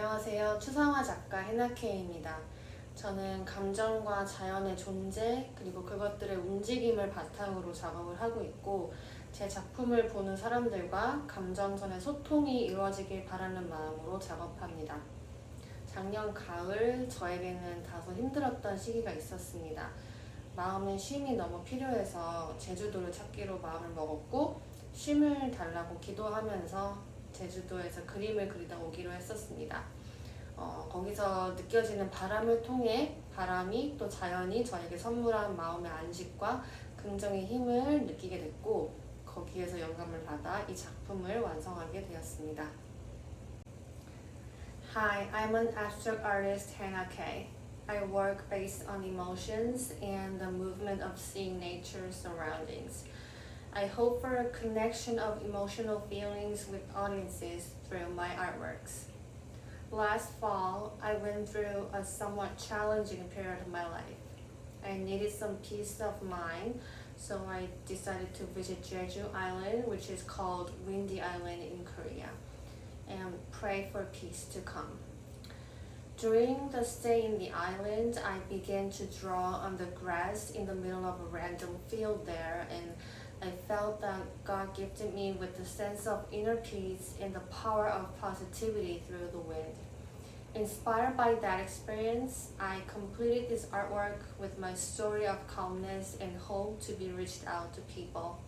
안녕하세요. 추상화 작가 해나케이입니다. 저는 감정과 자연의 존재 그리고 그것들의 움직임을 바탕으로 작업을 하고 있고 제 작품을 보는 사람들과 감정선의 소통이 이루어지길 바라는 마음으로 작업합니다. 작년 가을 저에게는 다소 힘들었던 시기가 있었습니다. 마음의 쉼이 너무 필요해서 제주도를 찾기로 마음을 먹었고 쉼을 달라고 기도하면서 제주도에서 그림을 그리다 오기로 했었습니다. 거기서 느껴지는 바람을 통해 바람이 또 자연이 저에게 선물한 마음의 안식과 긍정의 힘을 느끼게 됐고 거기에서 영감을 받아 이 작품을 완성하게 되었습니다. Hi, I'm an abstract artist, Hannah K. I work based on emotions and the movement of seeing nature's surroundings. I hope for a connection of emotional feelings with audiences through my artworks. Last fall, I went through a somewhat challenging period of my life. I needed some peace of mind, so I decided to visit Jeju Island, which is called Windy Island in Korea, and pray for peace to come. During the stay in the island, I began to draw on the grass in the middle of a random field there, and I felt that God gifted me with a sense of inner peace and the power of positivity through the wind. Inspired by that experience, I completed this artwork with my story of calmness and hope to be reached out to people.